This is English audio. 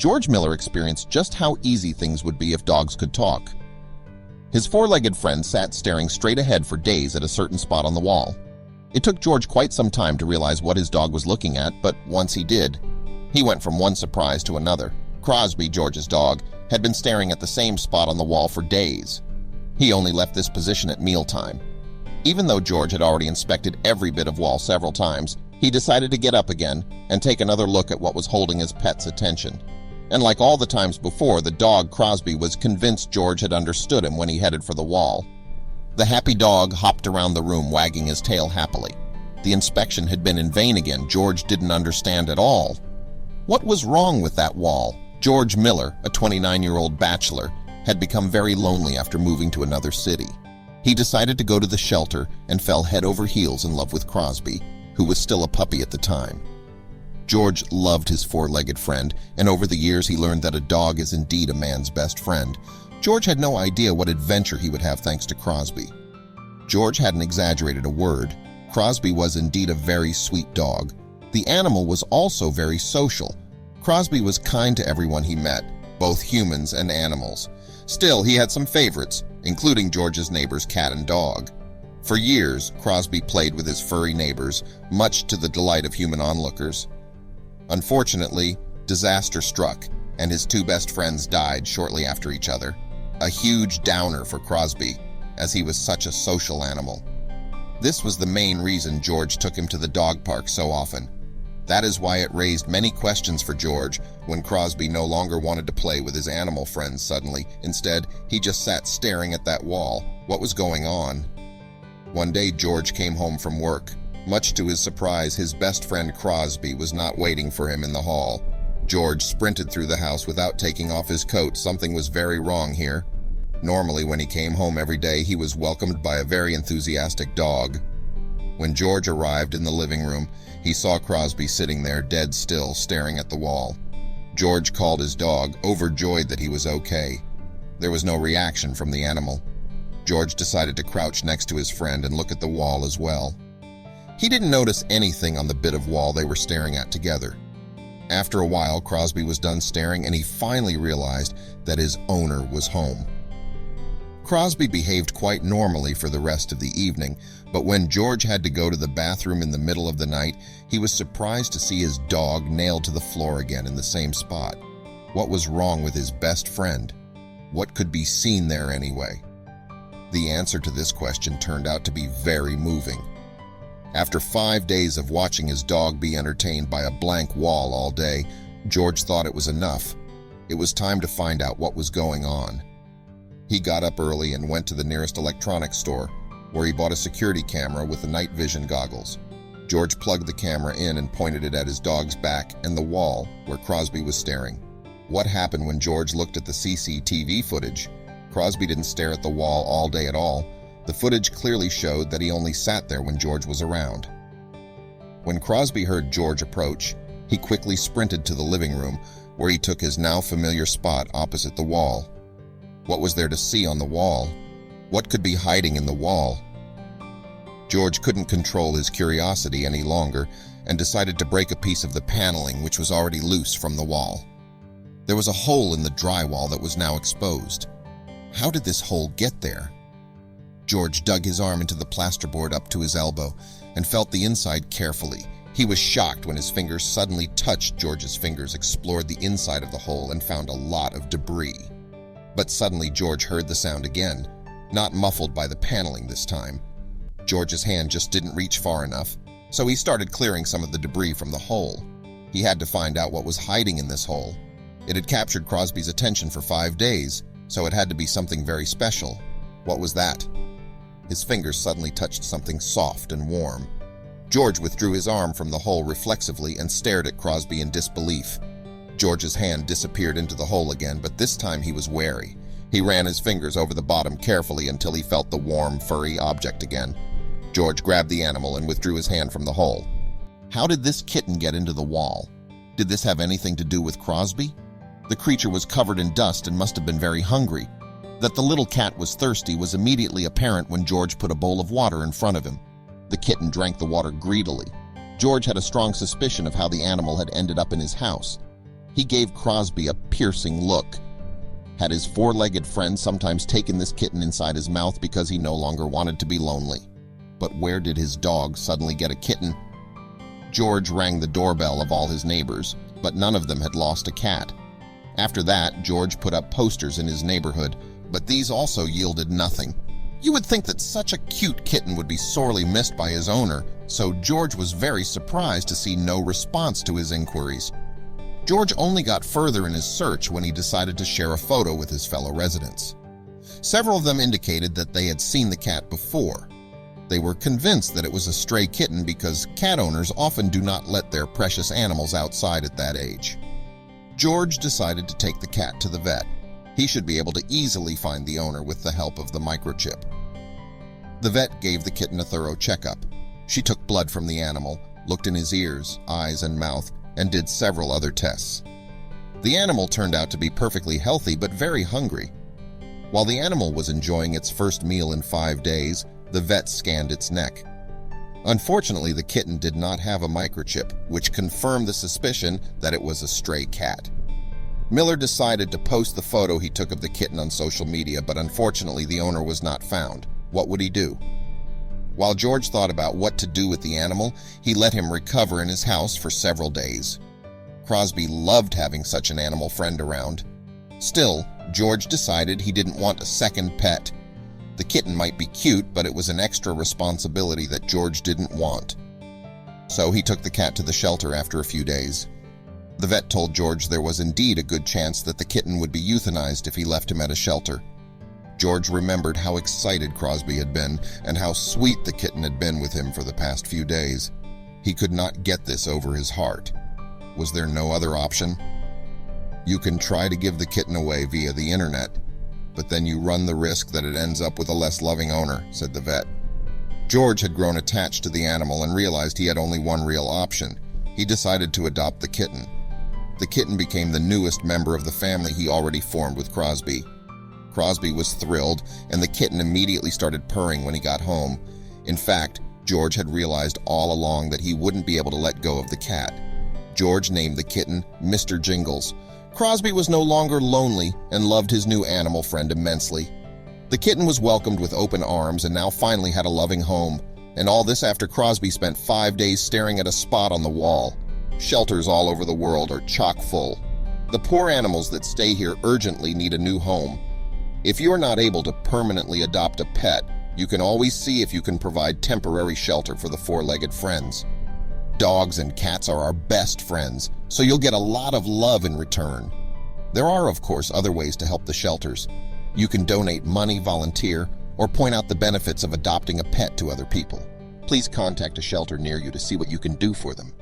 George Miller experienced just how easy things would be if dogs could talk. His four-legged friend sat staring straight ahead for days at a certain spot on the wall. It took George quite some time to realize what his dog was looking at, but once he did, he went from one surprise to another. Crosby, George's dog, had been staring at the same spot on the wall for days. He only left this position at mealtime. Even though George had already inspected every bit of wall several times, he decided to get up again and take another look at what was holding his pet's attention. And like all the times before, the dog, Crosby, was convinced George had understood him when he headed for the wall. The happy dog hopped around the room, wagging his tail happily. The inspection had been in vain again. George didn't understand at all. What was wrong with that wall? George Miller, a 29-year-old bachelor, had become very lonely after moving to another city. He decided to go to the shelter and fell head over heels in love with Crosby, who was still a puppy at the time. George loved his four-legged friend, and over the years he learned that a dog is indeed a man's best friend. George had no idea what adventure he would have thanks to Crosby. George hadn't exaggerated a word. Crosby was indeed a very sweet dog. The animal was also very social. Crosby was kind to everyone he met, both humans and animals. Still, he had some favorites, including George's neighbor's cat and dog. For years, Crosby played with his furry neighbors, much to the delight of human onlookers. Unfortunately, disaster struck, and his two best friends died shortly after each other. A huge downer for Crosby, as he was such a social animal. This was the main reason George took him to the dog park so often. That is why it raised many questions for George when Crosby no longer wanted to play with his animal friends suddenly. Instead, he just sat staring at that wall. What was going on? One day, George came home from work. Much to his surprise, his best friend Crosby was not waiting for him in the hall. George sprinted through the house without taking off his coat. Something was very wrong here. Normally, when he came home every day, he was welcomed by a very enthusiastic dog. When George arrived in the living room, he saw Crosby sitting there dead still, staring at the wall. George called his dog, overjoyed that he was okay. There was no reaction from the animal. George decided to crouch next to his friend and look at the wall as well. He didn't notice anything on the bit of wall they were staring at together. After a while, Crosby was done staring, and he finally realized that his owner was home. Crosby behaved quite normally for the rest of the evening, but when George had to go to the bathroom in the middle of the night, he was surprised to see his dog nailed to the floor again in the same spot. What was wrong with his best friend? What could be seen there anyway? The answer to this question turned out to be very moving. After 5 days of watching his dog be entertained by a blank wall all day, George thought it was enough. It was time to find out what was going on. He got up early and went to the nearest electronics store, where he bought a security camera with the night vision goggles. George plugged the camera in and pointed it at his dog's back and the wall where Crosby was staring. What happened when George looked at the CCTV footage? Crosby didn't stare at the wall all day at all. The footage clearly showed that he only sat there when George was around. When Crosby heard George approach, he quickly sprinted to the living room, where he took his now familiar spot opposite the wall. What was there to see on the wall? What could be hiding in the wall? George couldn't control his curiosity any longer and decided to break a piece of the paneling which was already loose from the wall. There was a hole in the drywall that was now exposed. How did this hole get there? George dug his arm into the plasterboard up to his elbow and felt the inside carefully. He was shocked when his fingers suddenly touched George's fingers, explored the inside of the hole, and found a lot of debris. But suddenly George heard the sound again, not muffled by the paneling this time. George's hand just didn't reach far enough, so he started clearing some of the debris from the hole. He had to find out what was hiding in this hole. It had captured Crosby's attention for 5 days, so it had to be something very special. What was that? His fingers suddenly touched something soft and warm. George withdrew his arm from the hole reflexively and stared at Crosby in disbelief. George's hand disappeared into the hole again, but this time he was wary. He ran his fingers over the bottom carefully until he felt the warm, furry object again. George grabbed the animal and withdrew his hand from the hole. How did this kitten get into the wall? Did this have anything to do with Crosby? The creature was covered in dust and must have been very hungry. That the little cat was thirsty was immediately apparent when George put a bowl of water in front of him. The kitten drank the water greedily. George had a strong suspicion of how the animal had ended up in his house. He gave Crosby a piercing look. Had his four-legged friend sometimes taken this kitten inside his mouth because he no longer wanted to be lonely? But where did his dog suddenly get a kitten? George rang the doorbell of all his neighbors, but none of them had lost a cat. After that, George put up posters in his neighborhood, but these also yielded nothing. You would think that such a cute kitten would be sorely missed by his owner, so George was very surprised to see no response to his inquiries. George only got further in his search when he decided to share a photo with his fellow residents. Several of them indicated that they had seen the cat before. They were convinced that it was a stray kitten because cat owners often do not let their precious animals outside at that age. George decided to take the cat to the vet. He should be able to easily find the owner with the help of the microchip. The vet gave the kitten a thorough checkup. She took blood from the animal, looked in his ears, eyes, and mouth, and did several other tests. The animal turned out to be perfectly healthy but very hungry. While the animal was enjoying its first meal in 5 days, the vet scanned its neck. Unfortunately, the kitten did not have a microchip, which confirmed the suspicion that it was a stray cat. Miller decided to post the photo he took of the kitten on social media, but unfortunately the owner was not found. What would he do? While George thought about what to do with the animal, he let him recover in his house for several days. Crosby loved having such an animal friend around. Still, George decided he didn't want a second pet. The kitten might be cute, but it was an extra responsibility that George didn't want. So he took the cat to the shelter after a few days. The vet told George there was indeed a good chance that the kitten would be euthanized if he left him at a shelter. George remembered how excited Crosby had been and how sweet the kitten had been with him for the past few days. He could not get this over his heart. Was there no other option? You can try to give the kitten away via the internet, but then you run the risk that it ends up with a less loving owner, said the vet. George had grown attached to the animal and realized he had only one real option. He decided to adopt the kitten. The kitten became the newest member of the family he already formed with Crosby. Crosby was thrilled, and the kitten immediately started purring when he got home. In fact, George had realized all along that he wouldn't be able to let go of the cat. George named the kitten Mr. Jingles. Crosby was no longer lonely and loved his new animal friend immensely. The kitten was welcomed with open arms and now finally had a loving home. And all this after Crosby spent 5 days staring at a spot on the wall. Shelters all over the world are chock full. The poor animals that stay here urgently need a new home. If you are not able to permanently adopt a pet, you can always see if you can provide temporary shelter for the four-legged friends. Dogs and cats are our best friends, so you'll get a lot of love in return. There are, of course, other ways to help the shelters. You can donate money, volunteer, or point out the benefits of adopting a pet to other people. Please contact a shelter near you to see what you can do for them.